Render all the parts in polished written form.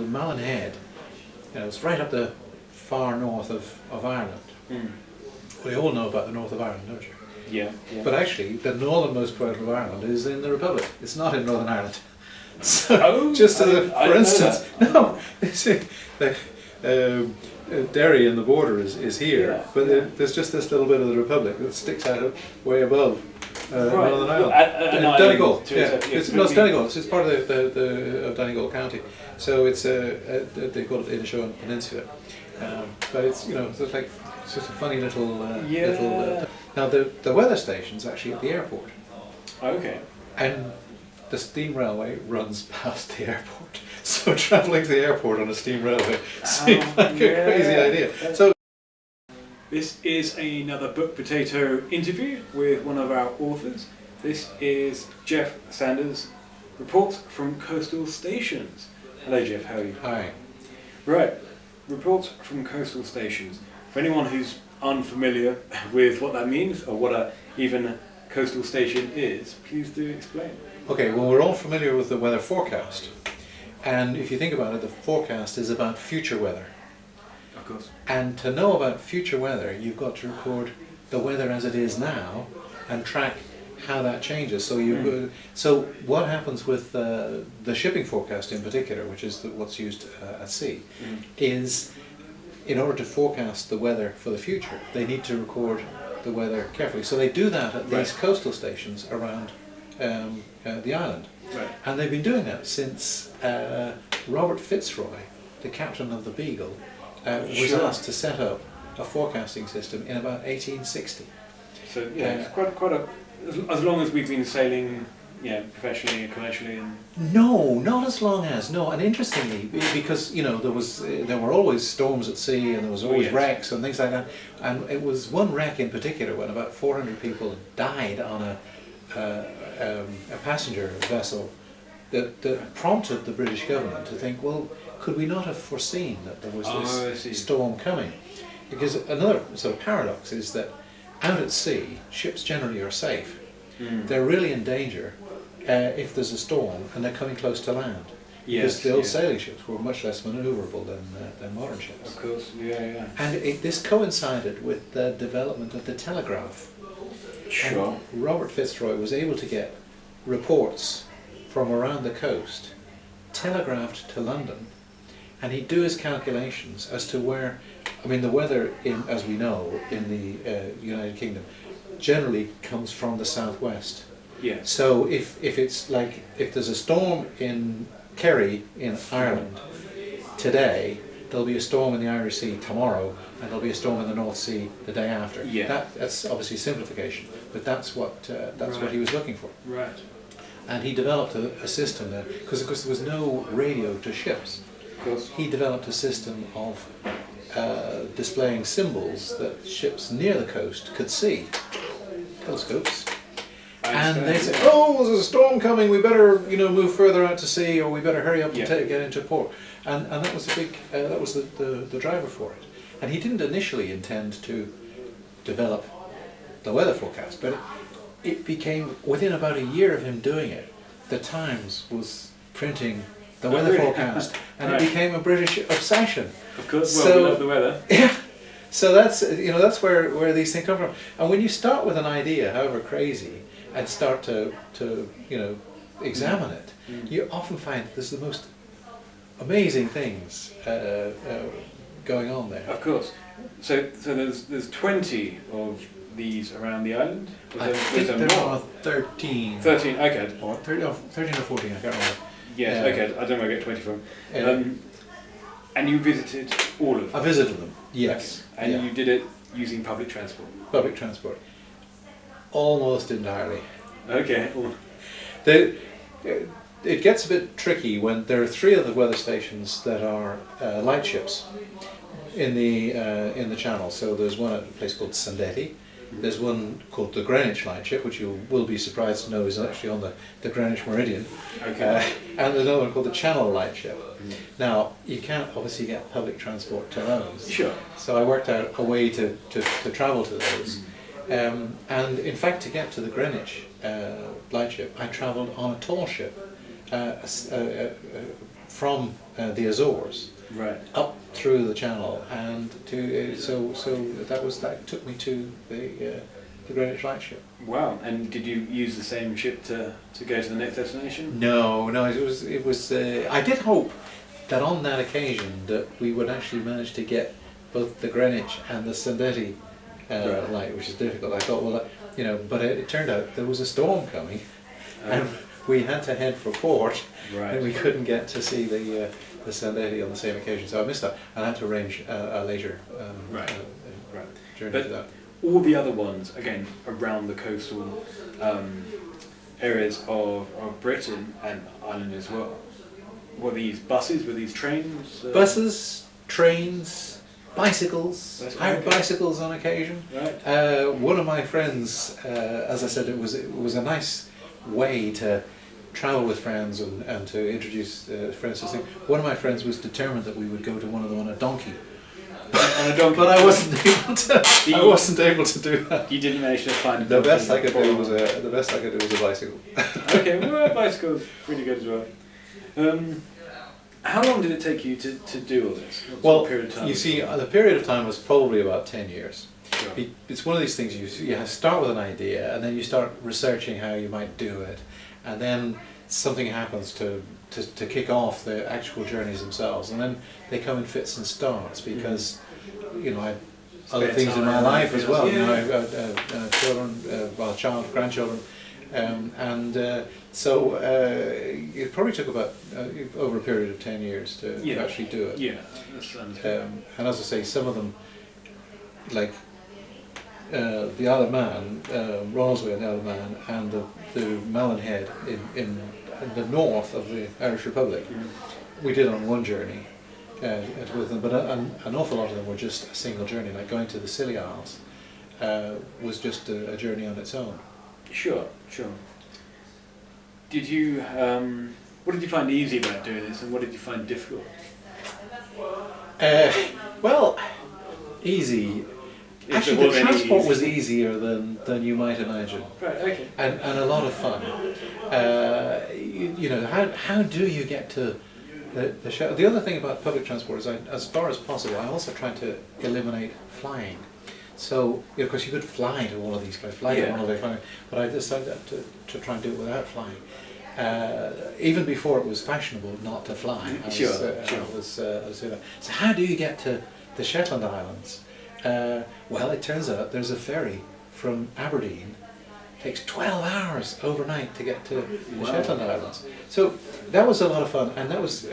called Malin Head. It's right up the far north of Ireland. Mm. We all know about the north of Ireland, don't you? Yeah. But actually, the northernmost part of Ireland is in the Republic. It's not in Northern Ireland. So, just for instance, no, Derry and the border is here, but there's just this little bit of the Republic that sticks out way above Northern Ireland. Donegal, it's Donegal. It's part of of Donegal County. So it's they call it the Inishowen Peninsula, but it's it's just a funny little. Now the weather station's actually at the airport. Okay. And the steam railway runs past the airport, so travelling to the airport on a steam railway seems like a crazy idea. So this is another Book Potato interview with one of our authors. This is Geoff Saunders Reports from Coastal Stations. Hello Geoff, how are you? Hi. Right, Reports from Coastal Stations. For anyone who's unfamiliar with what that means, or what even a coastal station is, please do explain. Okay, well, we're all familiar with the weather forecast, and if you think about it, the forecast is about future weather. Of course. And to know about future weather, you've got to record the weather as it is now and track how that changes. So so what happens with the shipping forecast in particular, which is what's used at sea, is in order to forecast the weather for the future, they need to record the weather carefully. So they do that at these coastal stations around the island. Right. And they've been doing that since Robert Fitzroy, the captain of the Beagle, was asked to set up a forecasting system in about 1860. So it's quite a, as long as we've been sailing, professionally and commercially. No, not as long as, no. And interestingly, because there were always storms at sea, and there was always wrecks and things like that. And it was one wreck in particular when about 400 people died on a passenger vessel that prompted the British government to think, well, could we not have foreseen that there was this storm coming? Because another sort of paradox is that out at sea, ships generally are safe. They're really in danger if there's a storm and they're coming close to land. Because the old sailing ships were much less manoeuvrable than modern ships. Of course, And this coincided with the development of the telegraph. Sure. And Robert Fitzroy was able to get reports from around the coast, telegraphed to London, and he'd do his calculations as to where, the weather, as we know, in the United Kingdom, generally comes from the southwest. Yeah. So if there's a storm in Kerry in Ireland today, there'll be a storm in the Irish Sea tomorrow, and there'll be a storm in the North Sea the day after. Yeah. That's obviously simplification, but that's what he was looking for. Right. And he developed a system there, because of course there was no radio to ships. Of course. He developed a system of displaying symbols that ships near the coast could see. Telescopes. And they said, "Oh, there's a storm coming. We better, move further out to sea, or we better hurry up and get into port." And that was the driver for it. And he didn't initially intend to develop the weather forecast, but it became, within about a year of him doing it, the Times was printing the weather forecast, and it became a British obsession. Of course, we love the weather. Yeah. So that's where these things come from. And when you start with an idea, however crazy, and start to examine it, you often find there's the most amazing things going on there. Of course. So there's 20 of these around the island? I think there are 13. 13, okay. Or 13 or 14, I can't remember. Yes, okay, I don't know where I get 20 from. And you visited all of them? I visited them, yes. Okay. And you did it using public transport? Public transport. Almost entirely. Okay. It gets a bit tricky when there are 3 of the weather stations that are lightships in the channel. So there's one at a place called Sandetti. There's one called the Greenwich Lightship, which you will be surprised to know is actually on the Greenwich Meridian. Okay. And there's another one called the Channel Lightship. Now, you can't obviously get public transport to those. Sure. So I worked out a way to travel to those. And in fact, to get to the Greenwich Lightship, I travelled on a tall ship from the Azores Right. up through the Channel, and to that took me to the Greenwich Lightship. Wow. And did you use the same ship to go to the next destination? No, it was. I did hope that on that occasion that we would actually manage to get both the Greenwich and the Sandetti Right. light, which is difficult. I thought, well, but it turned out there was a storm coming, and we had to head for port, Right. and we couldn't get to see the Sandetti on the same occasion. So I missed that, and I had to arrange a later Right. journey But to that. all the other ones, again, around the coastal areas of Britain and Ireland as well. Were these buses? Were these trains? Buses, trains, bicycles, hired bicycles on occasion. Right. One of my friends, as I said, it was a nice way to travel with friends and to introduce friends to things. One of my friends was determined that we would go to one of them on a donkey. On a donkey. But I wasn't able to. I wasn't able to do that. You didn't manage to find The best I could do was a bicycle. Okay, well, a bicycle's pretty good as well. How long did it take you to do all this? What sort of period of time? You see, the period of time was probably about 10 years. Sure. It's one of these things you have to start with an idea, and then you start researching how you might do it, and then something happens to kick off the actual journeys themselves, and then they come in fits and starts because I had other things in my life as well. Yeah. I've got children, grandchildren, so it probably took about over a period of 10 years to actually do it. Yeah, that's understandable. And as I say, some of them, like the Isle of Man, Ronaldsway and the Isle of Man, and the Malin Head in the north of the Irish Republic, we did on one journey with them, but an awful lot of them were just a single journey. Like going to the Scilly Isles was just a journey on its own. Sure. Did you? What did you find easy about doing this, and what did you find difficult? Well, easy. If Actually, there the was any transport easy. was easier than you might imagine, Right. Okay. and a lot of fun. How do you get to the show? The other thing about public transport is, as far as possible, I also try to eliminate flying. So, of course, you could fly to all of these places, to one of these, but I decided to try and do it without flying. Even before it was fashionable not to fly. I was doing that. So how do you get to the Shetland Islands? Well, it turns out there's a ferry from Aberdeen. It takes 12 hours overnight to get to the Shetland Islands. So that was a lot of fun, and that was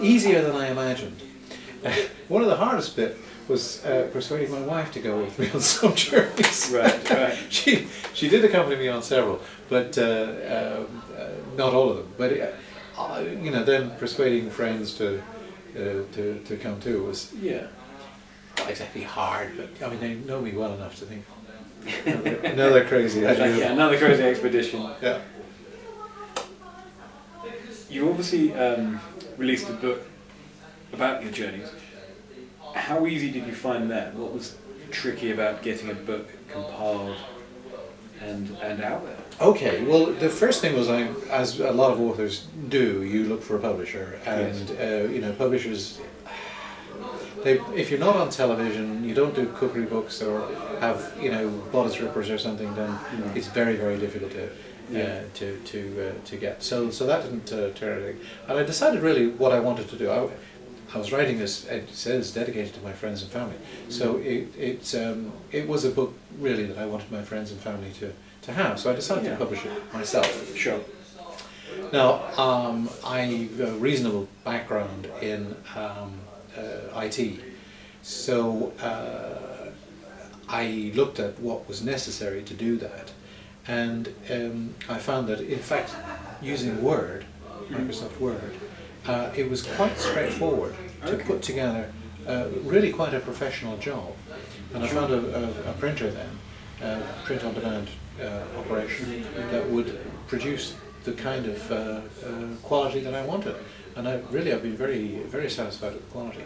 easier than I imagined. One of the hardest bit was persuading my wife to go with me on some journeys. Right. She did accompany me on several, but not all of them. But then persuading friends to come too was not exactly hard. But I mean, they know me well enough to think another crazy idea. Yeah, another crazy expedition. Yeah. You obviously released a book about your journeys. How easy did you find that? What was tricky about getting a book compiled and out there? Okay, well, the first thing was, as a lot of authors do, you look for a publisher, and publishers. If you're not on television, you don't do cookery books or have bodice rippers or something, then it's very, very difficult to get. So that didn't turn anything. And I decided really what I wanted to do. I was writing this, it says, dedicated to my friends and family. So it was a book really that I wanted my friends and family to have. So I decided to publish it myself. Sure. Now, I have a reasonable background in IT, so I looked at what was necessary to do that, and I found that in fact using Word, Microsoft Word, it was quite straightforward to put together really quite a professional job. And I found a printer then, print on demand operation that would produce the kind of quality that I wanted. And I've been very, very satisfied with the quality.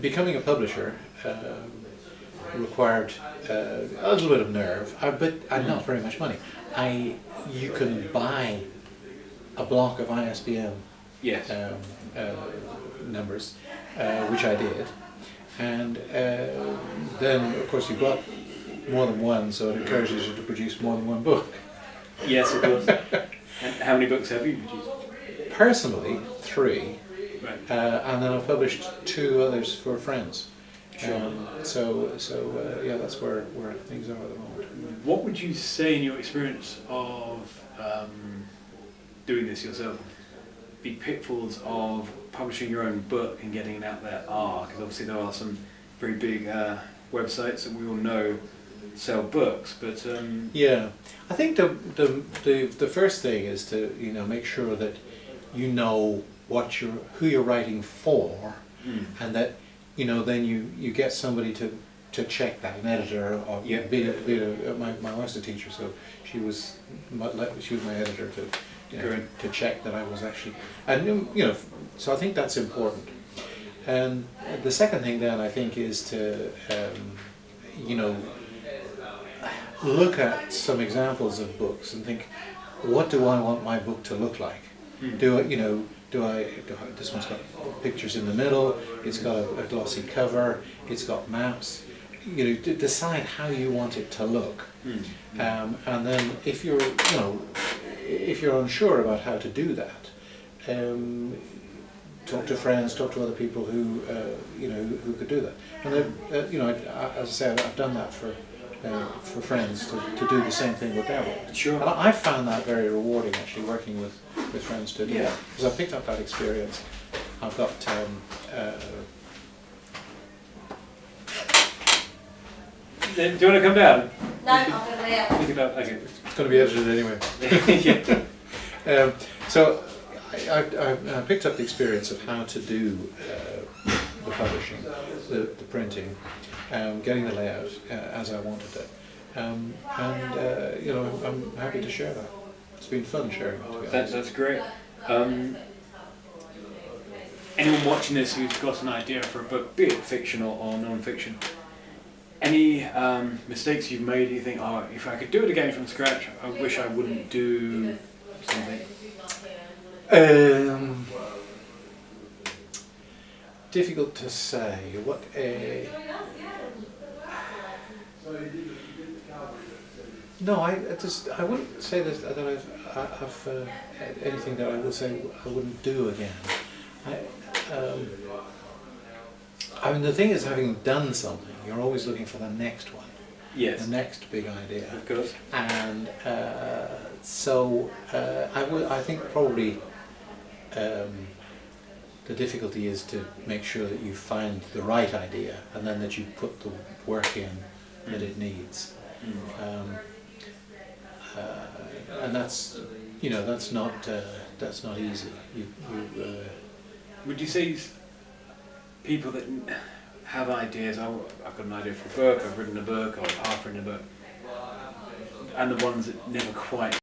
Becoming a publisher required a little bit of nerve, but not very much money. you can buy a block of ISBN Yes. numbers, which I did, and then of course you've got more than one, so it encourages you to produce more than one book. Yes, of course. And how many books have you produced? Personally, 3, Right. and then I've published 2 others for friends. Sure. So yeah, that's where things are at the moment. What would you say in your experience of doing this yourself, the pitfalls of publishing your own book and getting it out there are? Because obviously there are some very big websites that we all know sell books, but yeah, I think the first thing is to make sure that you know who you're writing for, and that then you get somebody to check that, an editor, or my wife's a teacher, so she was my editor to check that I was actually, and so I think that's important. And the second thing then I think is to look at some examples of books and think, what do I want my book to look like? This one's got pictures in the middle, it's got a glossy cover, it's got maps. Decide how you want it to look, and then if you're unsure about how to do that, talk to friends, talk to other people who could do that. And as I say, I've done that for friends to do the same thing with their work. Sure. And I found that very rewarding, actually, working with friends to do that, because I picked up that experience. I've got do you want to come down? No, I'm going to be out. You can, okay. it's going to be edited anyway. Yeah. So I picked up the experience of how to do the publishing, the printing, getting the layout as I wanted it, and I'm happy to share that. It's been fun sharing it, to be honest. That's great. Anyone watching this who's got an idea for a book, be it fiction or non-fiction, any mistakes you've made, you think, oh, if I could do it again from scratch, I wish I wouldn't do something? Difficult to say. No, I wouldn't say that I've anything that I would say I wouldn't do again. I mean, the thing is, having done something, you're always looking for the next one. Yes. The next big idea. Of course. And so I think probably the difficulty is to make sure that you find the right idea, and then that you put the work in that it needs. And that's not easy. Would you say people that have ideas, I've got an idea for a book, I've written a book, or half written a book, and the ones that never quite